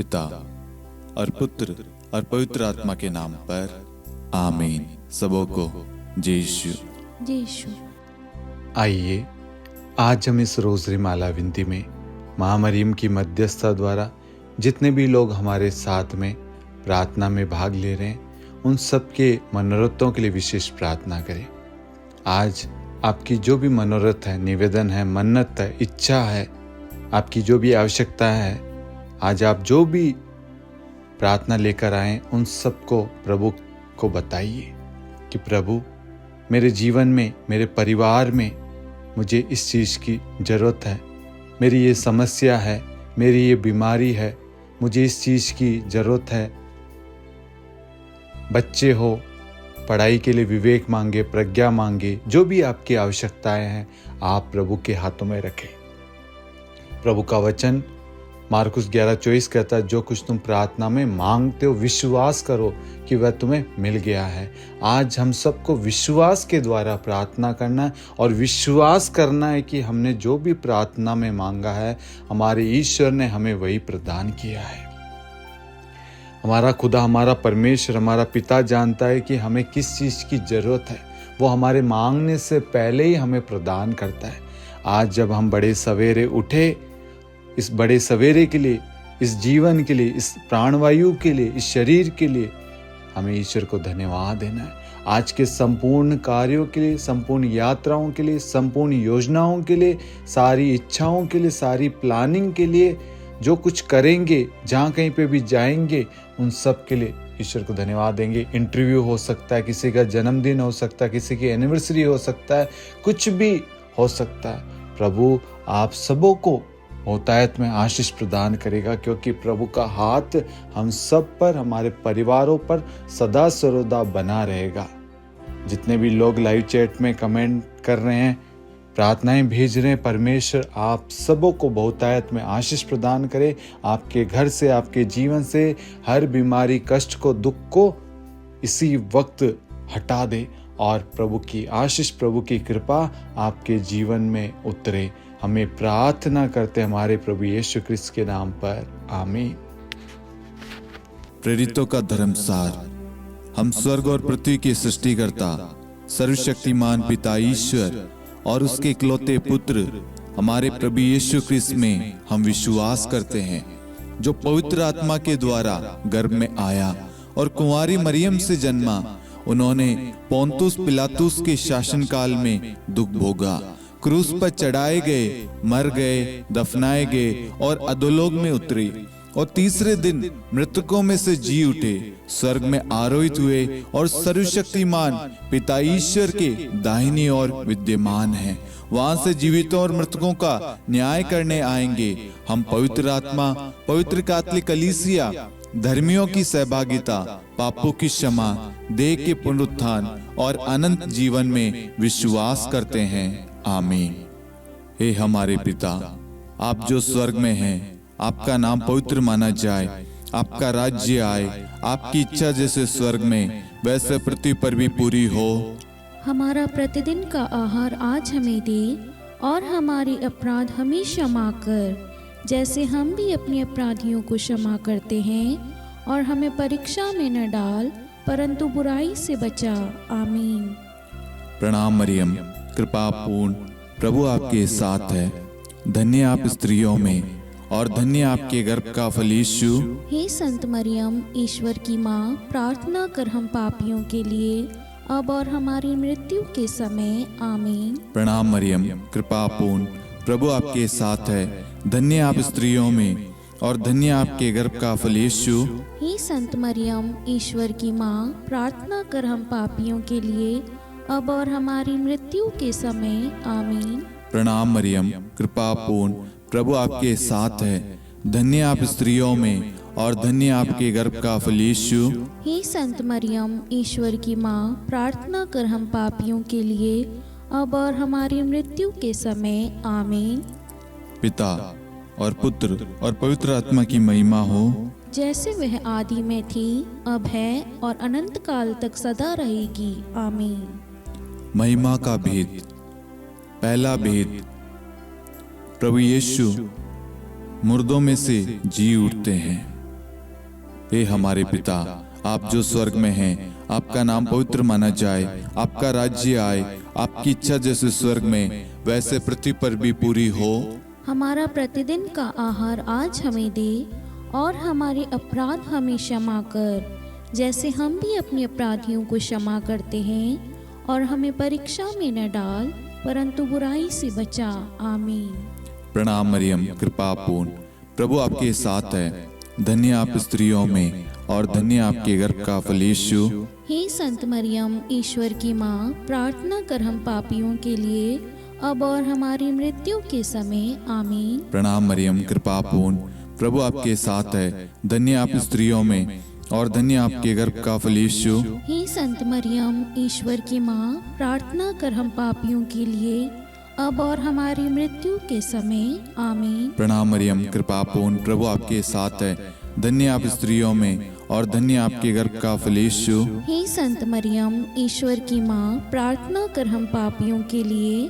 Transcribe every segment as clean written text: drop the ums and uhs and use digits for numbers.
पिता और पुत्र और पवित्र आत्मा के नाम पर आमीन। सबों को जय यीशु। जय यीशु। आइए आज हम इस रोज़री माला विनती में माँ मरियम की मध्यस्थता द्वारा जितने भी लोग हमारे साथ में प्रार्थना में भाग ले रहे हैं उन सब के मनोरथों के लिए विशेष प्रार्थना करें। आज आपकी जो भी मनोरथ है, निवेदन है, मन्नत है, इच्छा है, आपकी जो भी आवश्यकता है, आज आप जो भी प्रार्थना लेकर आए उन सबको प्रभु को बताइए कि प्रभु मेरे जीवन में, मेरे परिवार में मुझे इस चीज़ की ज़रूरत है, मेरी ये समस्या है, मेरी ये बीमारी है, मुझे इस चीज़ की ज़रूरत है। बच्चे हो, पढ़ाई के लिए विवेक मांगे, प्रज्ञा मांगे, जो भी आपकी आवश्यकताएं हैं आप प्रभु के हाथों में रखें। प्रभु का वचन मार्कुस 11:24 कहता है, जो कुछ तुम प्रार्थना में मांगते हो विश्वास करो कि वह तुम्हें मिल गया है। आज हम सबको विश्वास के द्वारा प्रार्थना करना है और विश्वास करना है कि हमने जो भी प्रार्थना में मांगा है हमारे ईश्वर ने हमें वही प्रदान किया है। हमारा खुदा, हमारा परमेश्वर, हमारा पिता जानता है कि हमें किस चीज़ की ज़रूरत है। वो हमारे मांगने से पहले ही हमें प्रदान करता है। आज जब हम बड़े सवेरे उठे, इस बड़े सवेरे के लिए, इस जीवन के लिए, इस प्राणवायु के लिए, इस शरीर के लिए हमें ईश्वर को धन्यवाद देना है। आज के संपूर्ण कार्यों के लिए, संपूर्ण यात्राओं के लिए, संपूर्ण योजनाओं के लिए, सारी इच्छाओं के लिए, सारी प्लानिंग के लिए, जो कुछ करेंगे, जहाँ कहीं पे भी जाएंगे, उन सब के लिए ईश्वर को धन्यवाद देंगे। इंटरव्यू हो सकता है, किसी का जन्मदिन हो सकता है, किसी की एनिवर्सरी हो सकता है, कुछ भी हो सकता है। प्रभु आप सबों को बहुतायत में आशीष प्रदान करेगा, क्योंकि प्रभु का हाथ हम सब पर, हमारे परिवारों पर सदा सर्वदा बना रहेगा। जितने भी लोग लाइव चैट में कमेंट कर रहे हैं, प्रार्थनाएं भेज रहे हैं, परमेश्वर आप सबों को बहुतायत में आशीष प्रदान करे। आपके घर से, आपके जीवन से हर बीमारी, कष्ट को, दुख को इसी वक्त हटा दे और प्रभु की आशीष, प्रभु की कृपा आपके जीवन में उतरे। हमें प्रार्थना करते हमारे प्रभु यीशु क्रिस्त के नाम पर, आमीन। प्रेरितों का धर्मसार। हम स्वर्ग और पृथ्वी के सृष्टिकर्ता सर्वशक्तिमान पिता ईश्वर और उसके इकलौते पुत्र हमारे प्रभु यीशु क्रिस्त में हम विश्वास करते हैं, जो पवित्र आत्मा के द्वारा गर्भ में आया और कुंवारी मरियम से जन्मा। उन्होंने पोंतुस पिलातुस के शासनकाल में दुख भोगा, क्रूस पर चढ़ाए गए, मर गए, दफनाए गए और अधोलोक में उतरे और तीसरे दिन मृतकों में से जी उठे, स्वर्ग में आरोहित हुए और सर्वशक्तिमान पिता ईश्वर के दाहिनी ओर विद्यमान हैं। वहां से जीवितों और मृतकों का न्याय करने आएंगे। हम पवित्र आत्मा, पवित्र कैथोलिक कलीसिया, धर्मियों की सहभागिता, पापों की क्षमा, देह के पुनरुत्थान और अनंत जीवन में विश्वास करते हैं, आमीन। हे हमारे पिता, आप जो स्वर्ग में हैं, आपका नाम पवित्र माना जाए, आपका राज्य आए, आपकी इच्छा जैसे स्वर्ग में वैसे पृथ्वी पर भी पूरी हो। हमारा प्रतिदिन का आहार आज हमें दे और हमारे अपराध हमें क्षमा कर, जैसे हम भी अपने अपराधियों को क्षमा करते हैं, और हमें परीक्षा में न डाल परंतु बुराई से बचा, आमीन। प्रणाम मरियम, कृपा पूर्ण, प्रभु आपके साथ है। धन्य आप स्त्रियों में और धन्य आपके गर्भ का फल यीशु। हे संत मरियम, ईश्वर की माँ, प्रार्थना कर हम पापियों के लिए अब और हमारी मृत्यु के समय, आमीन। प्रणाम मरियम, कृपा पूर्ण, प्रभु आपके साथ है। धन्य आप स्त्रियों में और धन्य आपके गर्भ का फल यीशु। हे संत मरियम, ईश्वर की माँ, प्रार्थना कर हम पापियों के लिए अब और हमारी मृत्यु के समय, आमीन। प्रणाम मरियम, कृपा पूर्ण, प्रभु आपके साथ है। धन्य आप स्त्रियों में और धन्य आपके गर्भ का फल यीशु। हे संत मरियम, ईश्वर की माँ, प्रार्थना कर हम पापियों के लिए अब और हमारी मृत्यु के समय, आमीन। पिता और पुत्र और पवित्र आत्मा की महिमा हो, जैसे वह आदि में थी, अब है और अनंत काल तक सदा रहेगी, आमीन। महिमा का भेद। पहला भेद, प्रभु यीशु मुर्दों में से जी उठते हैं। हे हमारे पिता, आप जो स्वर्ग में हैं, आपका नाम पवित्र माना जाए, आपका राज्य आए, आपकी इच्छा जैसे स्वर्ग में वैसे पृथ्वी पर भी पूरी हो। हमारा प्रतिदिन का आहार आज हमें दे, और हमारे अपराध हमें क्षमा कर, जैसे हम भी अपने अपराधियों को क्षमा करते हैं, और हमें परीक्षा में न डाल, परंतु बुराई से बचा। आमीन। प्रणाम मरियम, कृपा पूर्ण, प्रभु आपके साथ है। धन्य आप स्त्रियों में, और धन्य आपके गर्भ का फल यीशु। हे संत मरियम, ईश्वर की माँ, प्रार्थना कर हम पापियों के लिए, अब और हमारी मृत्यु के समय। आमीन। प्रणाम मरियम, कृपा पूर्ण, प्रभु आपके साथ है। धन्य आप स्त्रियों में, और धन्य आपके गर्भ का फल यीशु। हे संत मरियम, ईश्वर की माँ, प्रार्थना कर हम पापियों के लिए, अब और हमारी मृत्यु के समय। आमीन। प्रणाम मरियम, कृपा पूर्ण, प्रभु आपके साथ है। धन्य आप स्त्रियों में, और धन्य आपके गर्भ का फल यीशु। हे संत मरियम, ईश्वर की माँ, प्रार्थना कर हम पापियों के लिए,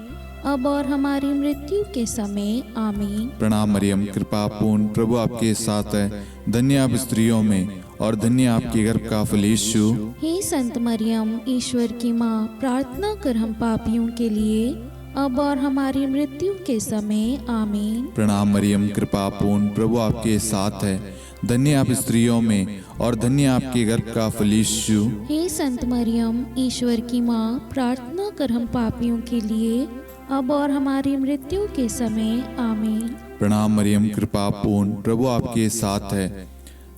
अब और हमारी मृत्यु के समय। आमीन। प्रणाम मरियम, कृपा पूर्ण, प्रभु आपके साथ है। धन्य आप स्त्रियों में, और धन्य आपके गर्भ का फल यीशु। हे संत मरियम, ईश्वर की माँ, प्रार्थना कर हम पापियों के लिए, अब और हमारी मृत्यु के समय। आमीन। प्रणाम मरियम, कृपा पूर्ण, प्रभु आपके साथ है। धन्य आप स्त्रियों में, और धन्य आपके गर्भ का फल यीशु। हे संत मरियम, ईश्वर की माँ, प्रार्थना कर हम पापियों के लिए, अब और हमारी मृत्यु के समय। आमीन। प्रणाम मरियम, कृपा पूर्ण, प्रभु आपके साथ है।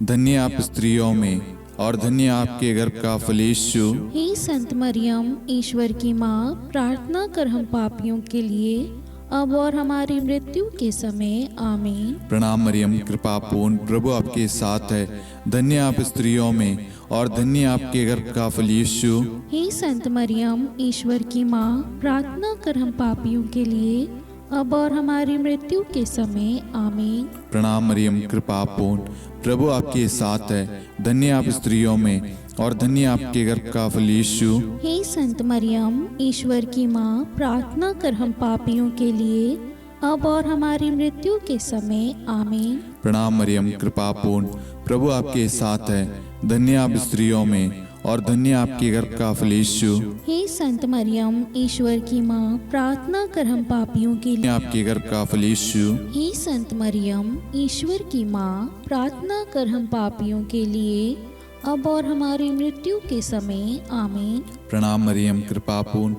धन्य आप स्त्रियों में, और धन्य आपके गर्भ का फल यीशु। हे संत मरियम, ईश्वर की माँ, प्रार्थना कर हम पापियों के लिए, अब और हमारी मृत्यु के समय। आमीन। प्रणाम मरियम, कृपा पूर्ण, प्रभु आपके साथ है। धन्य आप स्त्रियों में, और धन्य आपके गर्भ का फल यीशु। हे संत मरियम, ईश्वर की माँ, प्रार्थना कर हम पापियों के लिए, अब और हमारी मृत्यु के समय। आमीन। प्रणाम मरियम, कृपा पूर्ण, प्रभु आपके साथ है। धन्य आप स्त्रियों में, और धन्य आपके गर्भ का फल यीशु। हे संत मरियम, ईश्वर की माँ, प्रार्थना कर हम पापियों के लिए, अब और हमारी मृत्यु के समय। आमीन। प्रणाम मरियम, कृपा पूर्ण, प्रभु आपके साथ है। धन्य आप स्त्रियों में, और धन्य आपके गर्भ का फल यीशु। हे संत मरियम, ईश्वर की माँ, प्रार्थना कर हम पापियों के धन्य लिए। आपके गर्भ का फल यीशु। हे संत मरियम, ईश्वर की माँ, प्रार्थना कर हम पापियों के लिए, अब और हमारी मृत्यु के समय। आमीन। प्रणाम मरियम, कृपा पूर्ण,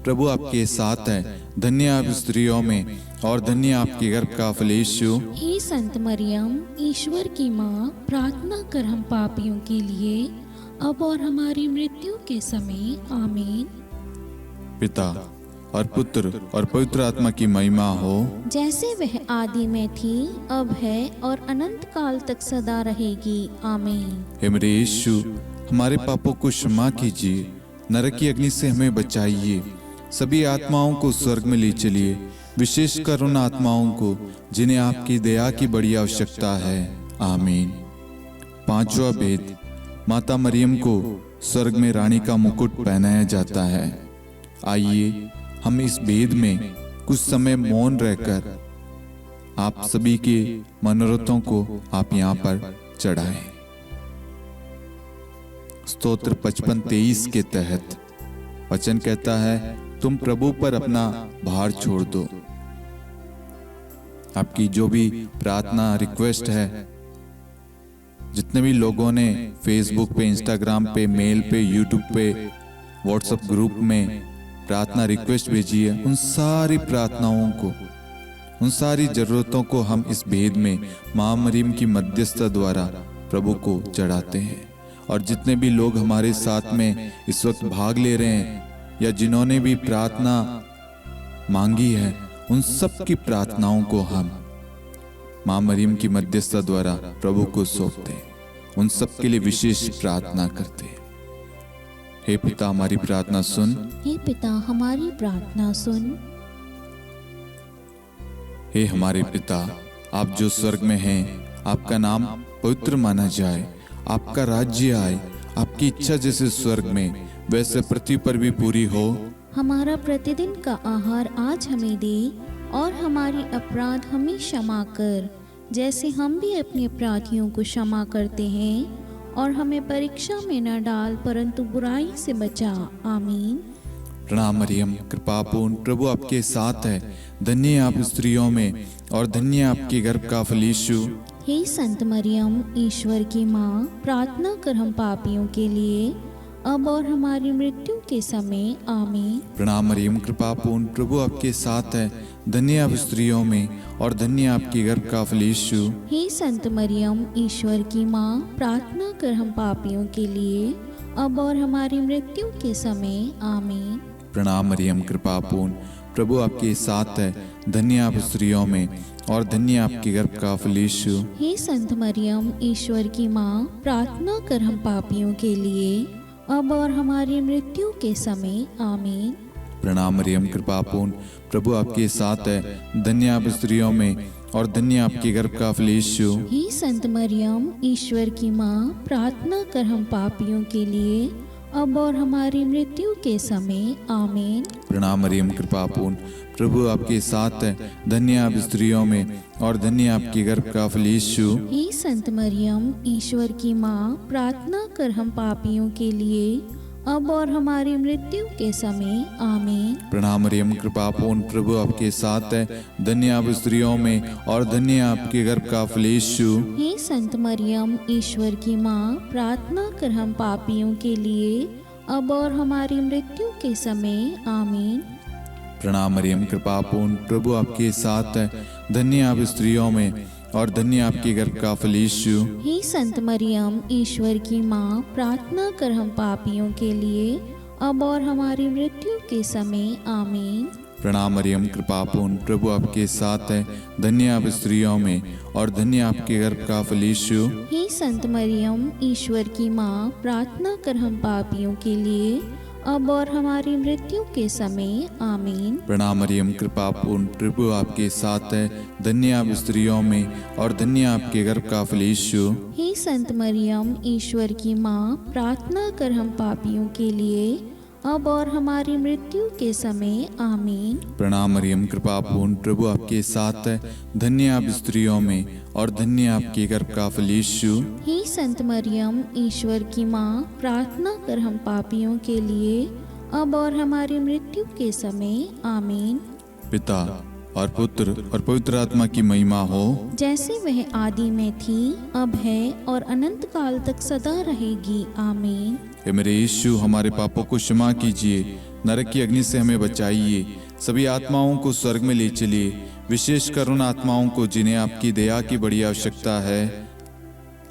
प्रभु आपके साथ है, धन्य आप स्त्रियों में और धन्य आपके गर्भ का फल यीशु। हे संत मरियम, ईश्वर की माँ, प्रार्थना कर हम पापियों के लिए, अब और हमारी मृत्यु के समय। आमीन। पिता और पुत्र और पवित्र आत्मा की महिमा हो, जैसे वह आदि में थी, अब है और अनंत काल तक सदा रहेगी। आमीन। हे मेरे यीशु, हमारे पापों को क्षमा कीजिए, नरक की अग्नि से हमें बचाइए, सभी आत्माओं को स्वर्ग में ले चलिए, विशेषकर उन आत्माओं को जिन्हें आपकी दया की बड़ी आवश्यकता है। आमीन। पांचवा भेद, माता मरियम को स्वर्ग में रानी का मुकुट पहनाया जाता है। आइए हम इस भेद में कुछ समय मौन रहकर आप सभी के मनोरथों को आप यहाँ पर चढ़ाएं। स्तोत्र 55-23 के तहत वचन कहता है, तुम प्रभु पर अपना भार छोड़ दो। आपकी जो भी प्रार्थना रिक्वेस्ट है, जितने भी लोगों ने फेसबुक पे, इंस्टाग्राम पे, मेल पे, यूट्यूब पे, व्हाट्सएप ग्रुप में प्रार्थना रिक्वेस्ट भेजी है, उन सारी प्रार्थनाओं को, उन सारी जरूरतों को हम इस भेद में मां मरियम की मध्यस्थता द्वारा प्रभु को चढ़ाते हैं। और जितने भी लोग हमारे साथ में इस वक्त भाग ले रहे हैं या जिन्होंने भी प्रार्थना मांगी है, उन सब की प्रार्थनाओं को हम मां मरियम की मध्यस्थता द्वारा प्रभु को सौंपते हैं, उन सब के लिए विशेष प्रार्थना करते हैं। हे पिता, हमारी प्रार्थना सुन। हे पिता, हमारी प्रार्थना सुन। हे हमारे पिता, आप जो स्वर्ग में हैं, आपका नाम पवित्र माना जाए, आपका राज्य आए, आपकी इच्छा जैसे स्वर्ग में वैसे पृथ्वी पर भी पूरी हो। हमारा प्रतिदिन का आहार आज हमें दे, और हमारी अपराध हमें क्षमा कर, जैसे हम भी अपने अपराधियों को क्षमा करते हैं, और हमें परीक्षा में न डाल, परंतु बुराई से बचा। आमीन। प्रणाम मरियम, कृपापूर्ण, प्रभु आपके साथ है, धन्य आप स्त्रियों में और धन्य आपके गर्भ का फल यीशु। हे संत मरियम, ईश्वर की माँ, प्रार्थना कर हम पापियों के लिए, अब और हमारी मृत्यु के समय। आमीन। प्रणाम मरियम, कृपापूर्ण, प्रभु आपके साथ है, धन्य आप स्त्रियों में और धन्य आपके गर्भ का फल यीशु। हे संत मरियम, ईश्वर की माँ, प्रार्थना कर हम पापियों के लिए, अब और हमारी मृत्यु के समय। आमीन। प्रणाम मरियम, कृपापूर्ण, प्रभु आपके साथ है, धन्य आप स्त्रियों में और धन्य आपके गर्भ का फल यीशु। हे संत मरियम, ईश्वर की माँ, प्रार्थना कर हम पापियों के लिए, अब और हमारी मृत्यु के समय। आमीन। प्रणाम मरियम, कृपापूर्ण, प्रभु आपके साथ है, धन्य आप स्त्रियों में और धन्य आपके गर्भ का फल यीशु। हे संत मरियम, ईश्वर की माँ, प्रार्थना कर हम पापियों के लिए, अब और हमारी मृत्यु के समय। आमीन। प्रणाम मरियम, कृपापूर्ण, प्रभु आपके साथ है, धन्य आप स्त्रियों में और धन्य आपके गर्भ का फल यीशु। हे संत मरियम, ईश्वर की माँ, प्रार्थना कर हम पापियों के लिए, अब और हमारी मृत्यु के समय। आमीन। प्रणाम मरियम, कृपापूर्ण, प्रभु आपके साथ है, धन्य आप स्त्रियों में और धन्य आपके गर्भ का फल यीशु। हे संत मरियम, ईश्वर की माँ, प्रार्थना कर हम पापियों के लिए, अब और हमारी मृत्यु के समय। आमीन। प्रणाम मरियम, कृपापूर्ण, प्रभु आपके साथ है, धन्य आप स्त्रियों में और धन्य आपके गर्भ का फल यीशु। हे संत मरियम, ईश्वर की माँ, प्रार्थना कर हम पापियों के लिए, अब और हमारी मृत्यु के समय। आमीन। प्रणाम मरियम, कृपापूर्ण, प्रभु आपके साथ है, धन्य आप स्त्रियों में और धन्य आपके गर्भ का फल यीशु। हे संत मरियम, ईश्वर की माँ, प्रार्थना कर हम पापियों के लिए, अब और हमारी मृत्यु के समय। आमीन। प्रणाम मरियम, कृपापूर्ण, प्रभु आपके साथ है, धन्य आप स्त्रियों में और धन्य आपके गर्भ का फल यीशु। हे संत मरियम, ईश्वर की माँ, प्रार्थना कर हम पापियों के लिए, अब और हमारी मृत्यु के समय। आमीन। प्रणाम मरियम, कृपापूर्ण, प्रभु आपके साथ है, धन्य आप स्त्रियों में और धन्य आपके गर्भ का फल यीशु। हे संत मरियम, ईश्वर की माँ, प्रार्थना कर हम पापियों के लिए, अब और हमारी मृत्यु के समय। आमीन। पिता और पुत्र और पवित्र आत्मा की महिमा हो, जैसे वह आदि में थी, अब है और अनंत काल तक सदा रहेगी। आमीन। हे मेरे यीशु, हमारे पापों को क्षमा कीजिए, नरक की अग्नि से हमें बचाइए, सभी आत्माओं को स्वर्ग में ले चलिए, विशेषकर उन आत्माओं को जिन्हें आपकी दया की बड़ी आवश्यकता है।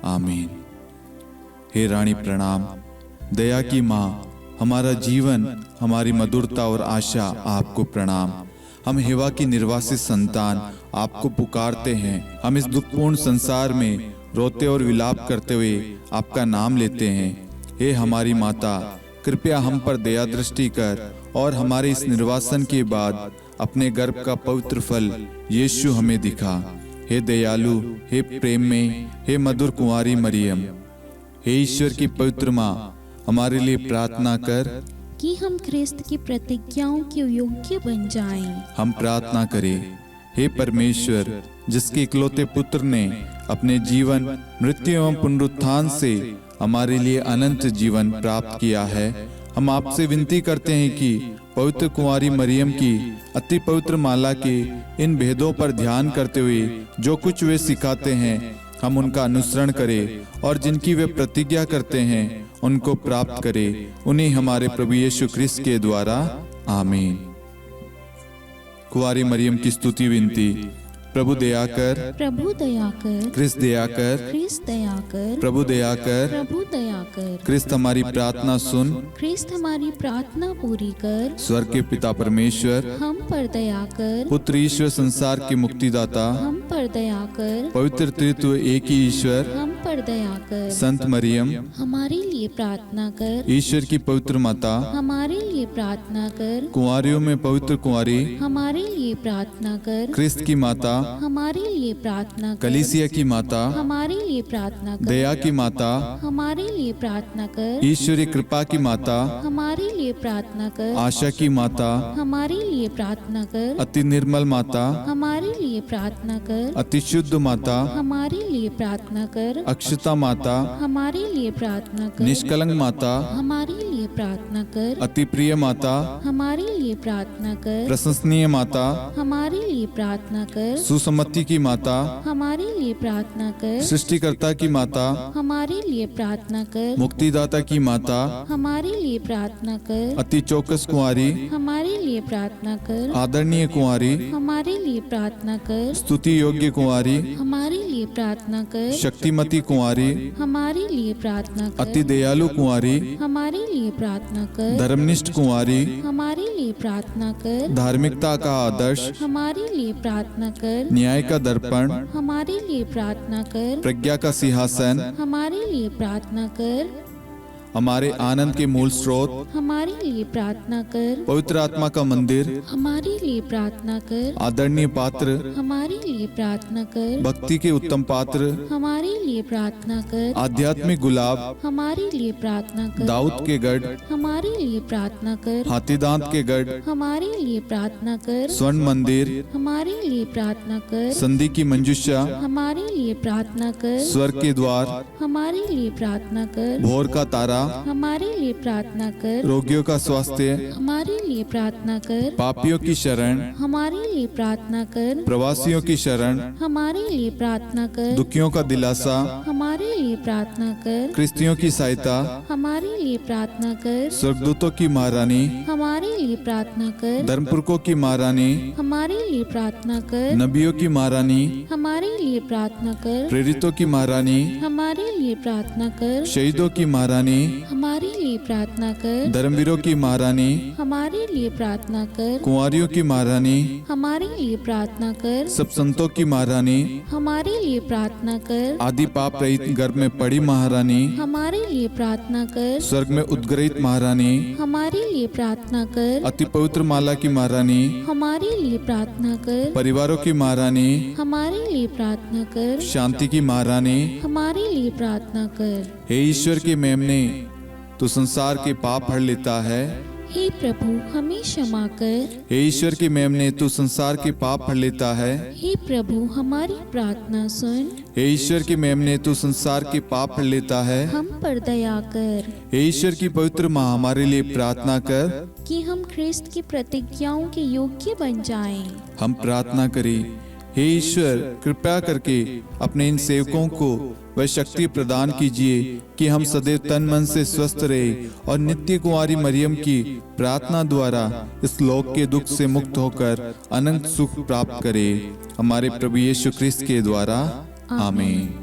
आमीन। हे रानी प्रणाम, दया की माँ, हमारा जीवन, हमारी मधुरता और आशा आपको प्रणाम। हम हेवा की निर्वासित संतान आपको पुकारते हैं। हम इस दुखपूर्ण संसार में रोते और विलाप करते हुए आपका नाम लेते हैं। हे हमारी माता, कृपया हम पर दया दृष्टि कर और हमारे इस निर्वासन के बाद अपने गर्भ का पवित्र फल यीशु हमें दिखा। हे दयालु, हे प्रेम में, हे मधुर कुंवारी मरियम, हे ईश्वर की पवित्र माँ, हमारे लिए प्रार्थना कर कि हम ख्रिस्त की प्रतिज्ञाओं के योग्य बन जाएं। हम प्रार्थना करें। हे परमेश्वर, जिसके इकलौते पुत्र ने अपने जीवन, मृत्यु एवं पुनरुत्थान से हमारे लिए अनंत जीवन प्राप्त किया है, हम आपसे विनती करते हैं कि पवित्र कुंवारी मरियम की अति पवित्र माला के इन भेदों पर ध्यान करते हुए जो कुछ वे सिखाते हैं, हम उनका अनुसरण करें और जिनकी वे प्रतिज्ञा करते हैं उनको प्राप्त करें। उन्हीं हमारे प्रभु यीशु ख्रिस्त के द्वारा। आमीन। कुंवारी मरियम की स्तुति विनती। प्रभु दया कर, प्रभु दया कर, ख्रिस्त दया कर, ख्रिस्त दया कर, प्रभु दया कर, प्रभु दया कर, ख्रिस्त हमारी प्रार्थना सुन। ख्रिस्त हमारी प्रार्थना पूरी कर, स्वर्ग के पिता परमेश्वर, हम पर दया कर, पुत्र ईश्वर संसार के मुक्तिदाता, हम पर दया कर, पवित्र त्रित्व एक ही ईश्वर, हम पर दया कर, संत मरियम, हमारे लिए प्रार्थना कर, ईश्वर की पवित्र माता, हमारे लिए प्रार्थना कर, कुंवारियों में पवित्र कुंवारी, हमारे लिए प्रार्थना कर, ख्रिस्त की माता, हमारे लिए प्रार्थना कर, कलीसिया की माता, हमारे लिए प्रार्थना कर, दया की माता, हमारे लिए प्रार्थना कर, ईश्वरी कृपा की माता, हमारे लिए प्रार्थना कर, आशा की माता, हमारे लिए प्रार्थना कर, अति निर्मल माता, हमारे लिए प्रार्थना कर, अति शुद्ध माता, हमारे लिए प्रार्थना कर, अक्षता माता, हमारे लिए प्रार्थना कर, निष्कलंक माता, हमारे लिए प्रार्थना कर, अति प्रिय माता, हमारे लिए प्रार्थना कर, प्रशंसनीय माता, हमारे लिए प्रार्थना कर, सुसम्मति की माता, हमारे लिए प्रार्थना कर, सृष्टिकर्ता की माता, हमारे लिए प्रार्थना कर, मुक्तिदाता की माता, हमारे लिए प्रार्थना कर, अति चौकस कुंवारी, हमारे लिए प्रार्थना कर, आदरणीय कुंवारी, हमारे लिए प्रार्थना कर, स्तुति योग्य कुंवारी, हमारे लिए प्रार्थना कर, शक्तिमती कुंवारी, हमारे लिए प्रार्थना कर, अति दयालु कुंवारी, हमारे लिए प्रार्थना कर, धर्मनिष्ठ कुंवारी, हमारे लिए प्रार्थना कर, धार्मिकता का आदर्श, हमारे लिए प्रार्थना कर, न्याय का दर्पण, हमारे लिए प्रार्थना कर, प्रज्ञा का सिंहासन, हमारे लिए प्रार्थना कर, हमारे आनंद के मूल स्रोत, हमारे लिए प्रार्थना कर, पवित्र आत्मा का मंदिर, हमारे लिए प्रार्थना कर, आदरणीय पात्र, हमारे लिए प्रार्थना कर, भक्ति के उत्तम पात्र, हमारे लिए प्रार्थना कर, आध्यात्मिक गुलाब, हमारे लिए प्रार्थना कर, दाऊद के गढ़, हमारे लिए प्रार्थना कर, हाथीदांत के गढ़, हमारे लिए प्रार्थना कर, स्वर्ण मंदिर, हमारे लिए प्रार्थना कर, संधि की मंजुषा, हमारे लिए प्रार्थना कर, स्वर्ग के द्वार, हमारे लिए प्रार्थना कर, भोर का तारा, हमारे लिए प्रार्थना कर, रोगियों का स्वास्थ्य, हमारे लिए प्रार्थना कर, पापियों की शरण, हमारे लिए प्रार्थना कर, प्रवासियों की शरण, हमारे लिए प्रार्थना कर, दुखियों का दिलासा, हमारे लिए प्रार्थना कर, क्रिस्तियों की सहायता, हमारे लिए प्रार्थना कर, स्वर्गदूतों की महारानी, हमारे लिए प्रार्थना कर, धर्मपुरखों की महारानी, हमारे लिए प्रार्थना कर, नबियों की महारानी, हमारे लिए प्रार्थना कर, प्रेरितों की महारानी, हमारे लिए प्रार्थना कर, शहीदों की महारानी, हमारे लिए प्रार्थना कर, धर्मवीरों की महारानी, हमारे लिए प्रार्थना कर, कुंवारियों की महारानी, हमारे लिए प्रार्थना कर, सब संतों की महारानी, हमारे लिए प्रार्थना कर, आदि पाप रहित गर्भ में पड़ी महारानी, हमारे लिए प्रार्थना कर, स्वर्ग में उद्गृहित महारानी, हमारे लिए प्रार्थना कर, अति पवित्र माला की महारानी, हमारे लिए प्रार्थना कर, परिवारों की महारानी, हमारे लिए प्रार्थना कर, शांति की महारानी, हमारे लिए प्रार्थना कर। हे ईश्वर के मेमने, तू संसार के पाप हर लेता है। हे प्रभु हमें क्षमा कर। हे ईश्वर के मेमने, तू संसार के पाप हर लेता है। हे प्रभु हमारी प्रार्थना सुन। हे ईश्वर के मेमने, तू संसार के पाप हर लेता है। हम पर दया कर हे ईश्वर की पवित्र माँ, हमारे लिए प्रार्थना कर कि हम ख्रिस्त की प्रतिज्ञाओं के योग्य बन जाएं। हम प्रार्थना करें। हे ईश्वर, कृपया करके अपने इन सेवकों को वह शक्ति प्रदान कीजिए कि हम सदैव तन मन से स्वस्थ रहे और नित्य कुंवारी मरियम की प्रार्थना द्वारा इस लोक के दुख से मुक्त होकर अनंत सुख प्राप्त करें। हमारे प्रभु यीशु क्रिस्त के द्वारा, आमीन।